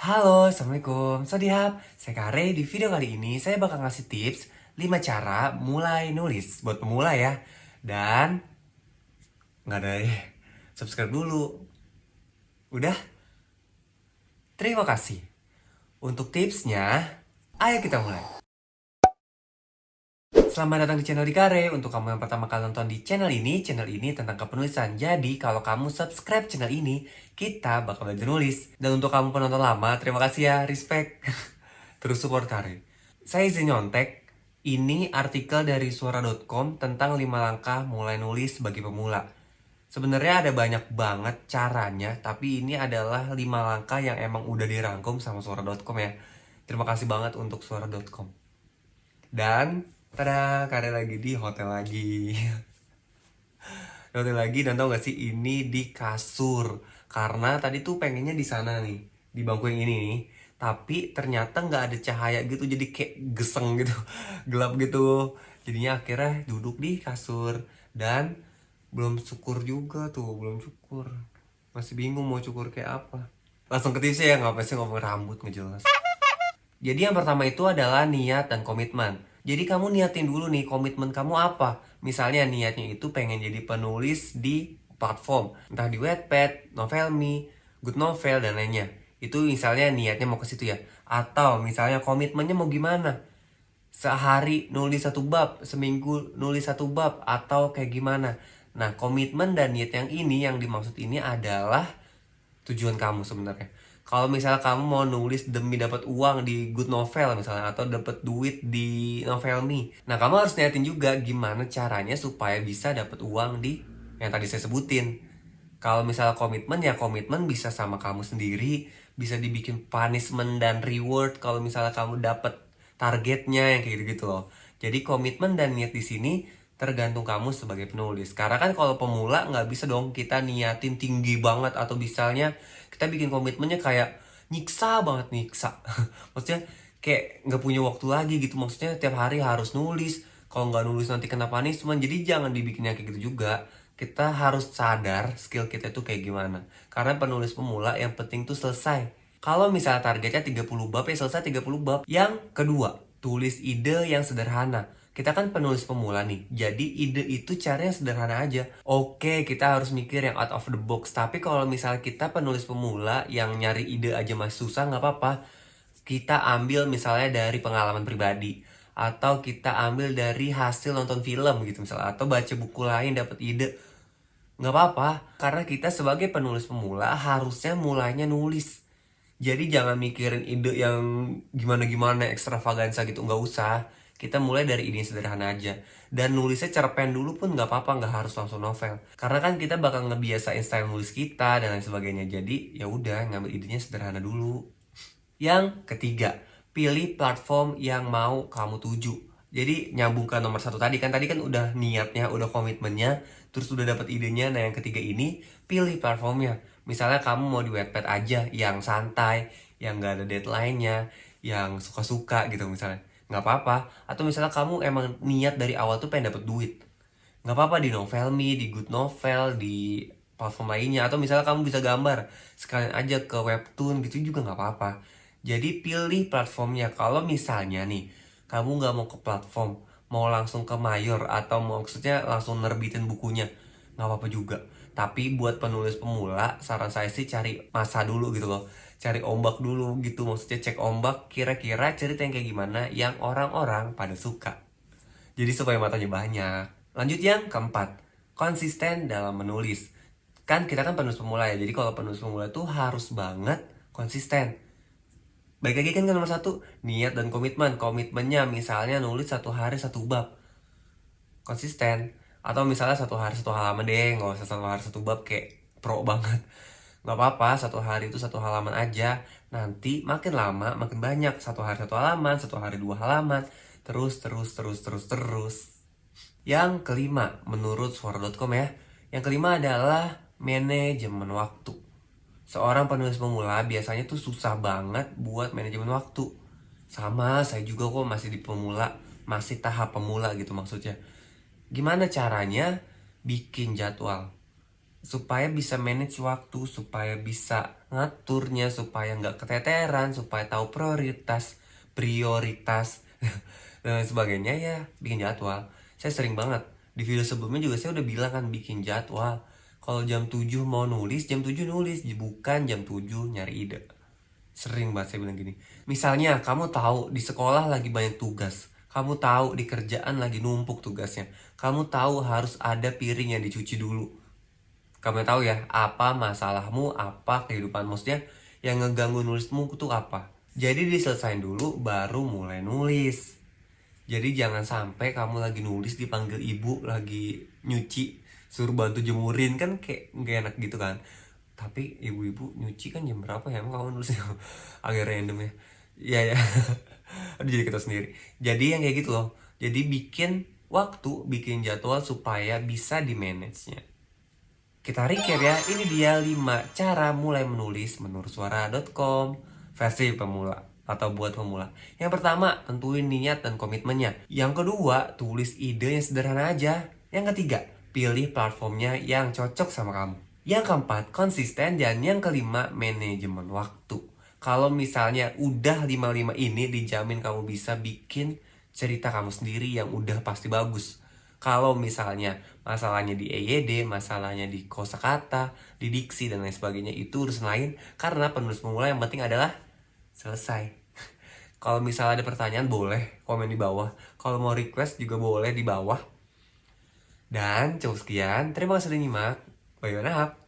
Halo, Assalamualaikum. Swadihap, saya Kare. Di video kali ini saya bakal ngasih tips 5 cara mulai nulis buat pemula ya. Dan nggak ada subscribe dulu. Udah? Terima kasih. Untuk tipsnya, ayo kita mulai. Selamat datang di channel di Kare. Untuk kamu yang pertama kali nonton di channel ini tentang kepenulisan. Jadi kalau kamu subscribe channel ini, kita bakal belajar nulis. Dan untuk kamu penonton lama, terima kasih ya, respect. Terus support Kare. Saya izin nyontek, ini artikel dari suara.com tentang 5 langkah mulai nulis bagi pemula. Sebenarnya ada banyak banget caranya, tapi ini adalah 5 langkah yang emang udah dirangkum sama suara.com ya. Terima kasih banget untuk suara.com. Dan, tada, Kare lagi di hotel lagi. Di hotel lagi, dan tau gak sih, ini di kasur. Karena tadi tuh pengennya di sana nih, di bangku yang ini nih. Tapi ternyata nggak ada cahaya gitu, jadi kayak geseng gitu, gelap gitu. Jadinya akhirnya duduk di kasur. Dan belum syukur juga tuh, belum syukur. Masih bingung mau syukur kayak apa. Langsung ke tipsnya ya, ngapain sih ngomong rambut ngejelas. Jadi yang pertama itu adalah niat dan komitmen. Jadi kamu niatin dulu nih komitmen kamu apa. Misalnya niatnya itu pengen jadi penulis di platform. Entah di Wattpad, Novelme, Good Novel, dan lainnya. Itu misalnya niatnya mau ke situ ya. Atau misalnya komitmennya mau gimana. Sehari nulis 1 bab, seminggu nulis 1 bab, atau kayak gimana. Nah, komitmen dan niat yang ini, yang dimaksud ini adalah tujuan kamu sebenarnya. Kalau misalnya kamu mau nulis demi dapat uang di Good Novel misalnya, atau dapat duit di Novelme, nah kamu harus niatin juga gimana caranya supaya bisa dapat uang di yang tadi saya sebutin. Kalau misalnya komitmen, ya komitmen bisa sama kamu sendiri, bisa dibikin punishment dan reward kalau misalnya kamu dapat targetnya yang kayak gitu-gitu loh. Jadi komitmen dan niat di sini tergantung kamu sebagai penulis. Karena kan kalau pemula nggak bisa dong kita niatin tinggi banget, atau misalnya kita bikin komitmennya kayak nyiksa banget, nyiksa. Maksudnya kayak nggak punya waktu lagi gitu. Maksudnya tiap hari harus nulis. Kalau nggak nulis nanti kena punishment. Jadi jangan dibikinnya kayak gitu juga. Kita harus sadar skill kita tuh kayak gimana. Karena penulis pemula yang penting tuh selesai. Kalau misalnya targetnya 30 bab, ya selesai 30 bab. Yang kedua, tulis ide yang sederhana. Kita kan penulis pemula nih, jadi ide itu caranya sederhana aja. Oke, kita harus mikir yang out of the box. Tapi kalau misalnya kita penulis pemula yang nyari ide aja masih susah, nggak apa-apa. Kita ambil misalnya dari pengalaman pribadi, atau kita ambil dari hasil nonton film gitu misalnya, atau baca buku lain dapat ide. Nggak apa-apa, karena kita sebagai penulis pemula harusnya mulainya nulis. Jadi jangan mikirin ide yang gimana-gimana ekstravaganza gitu, nggak usah. Kita mulai dari ide yang sederhana aja. Dan nulisnya cerpen dulu pun nggak apa-apa, nggak harus langsung novel. Karena kan kita bakal ngebiasain style nulis kita dan lain sebagainya. Jadi ya udah, ngambil idenya sederhana dulu. Yang ketiga, pilih platform yang mau kamu tuju. Jadi nyambung ke nomor 1 tadi kan udah niatnya, udah komitmennya, terus udah dapat idenya. Nah yang ketiga ini, pilih platformnya. Misalnya kamu mau di Wattpad aja, yang santai, yang gak ada deadline-nya, yang suka-suka gitu misalnya. Nggak apa-apa. Atau misalnya kamu emang niat dari awal tuh pengen dapet duit. Nggak apa-apa di Novelme, di Good Novel, di platform lainnya. Atau misalnya kamu bisa gambar, sekalian aja ke webtoon gitu juga nggak apa-apa. Jadi pilih platformnya. Kalau misalnya nih, kamu nggak mau ke platform, mau langsung ke mayor, atau mau maksudnya langsung nerbitin bukunya, nggak apa-apa juga. Tapi buat penulis pemula, saran saya sih cari masa dulu gitu loh. Cari ombak dulu gitu, maksudnya cek ombak, kira-kira cerita yang kayak gimana yang orang-orang pada suka. Jadi supaya matanya banyak. Lanjut yang keempat, konsisten dalam menulis. Kan kita kan penulis pemula ya, jadi kalau penulis pemula tuh harus banget konsisten. Baik lagi kan ke nomor 1, niat dan komitmen. Komitmennya misalnya nulis 1 hari 1 bab. Konsisten. Atau misalnya 1 hari 1 halaman deh, nggak usah 1 hari 1 bab kayak pro banget. Nggak apa-apa, 1 hari itu 1 halaman aja. Nanti makin lama makin banyak. 1 hari 1 halaman, 1 hari 2 halaman. Terus, terus, terus, terus, terus. Yang kelima, menurut suara.com ya. Yang kelima adalah manajemen waktu. Seorang penulis pemula biasanya tuh susah banget buat manajemen waktu. Sama, saya juga kok masih di pemula, masih tahap pemula gitu maksudnya. Gimana caranya bikin jadwal? supaya bisa manage waktu, supaya bisa ngaturnya, supaya nggak keteteran, supaya tahu prioritas dan lain sebagainya. Ya bikin jadwal. Saya sering banget di video sebelumnya juga saya udah bilang kan, bikin jadwal. Kalau jam 7 mau nulis, jam 7 nulis, bukan jam 7 nyari ide. Sering banget saya bilang gini. Misalnya kamu tahu di sekolah lagi banyak tugas. Kamu tahu di kerjaan lagi numpuk tugasnya. Kamu tahu harus ada piring yang dicuci dulu. Kamu tahu ya, apa masalahmu, apa kehidupan, maksudnya yang ngeganggu nulismu itu apa. Jadi diselesain dulu baru mulai nulis. Jadi jangan sampai kamu lagi nulis dipanggil ibu lagi nyuci, suruh bantu jemurin, kan kayak gak enak gitu kan. Tapi ibu-ibu nyuci kan jam berapa ya, emang kamu nulisnya agak random ya. Iya ya. Aduh, jadi kita sendiri. Jadi yang kayak gitu loh. Jadi bikin waktu, bikin jadwal supaya bisa di manage-nya. Kita recap ya, ini dia 5 cara mulai menulis menurut suara.com versi pemula atau buat pemula. Yang pertama, tentuin niat dan komitmennya. Yang kedua, tulis ide yang sederhana aja. Yang ketiga, pilih platformnya yang cocok sama kamu. Yang keempat, konsisten. Dan yang kelima, manajemen waktu. Kalau misalnya udah 5-5 ini, dijamin kamu bisa bikin cerita kamu sendiri yang udah pasti bagus. Kalau misalnya masalahnya di EYD, masalahnya di kosakata, di diksi dan lain sebagainya, itu urusan lain. Karena penulis pemula yang penting adalah selesai. Kalau misalnya ada pertanyaan boleh komen di bawah. Kalau mau request juga boleh di bawah. Dan cukup sekian. Terima kasih sudah nyimak. Bye bye.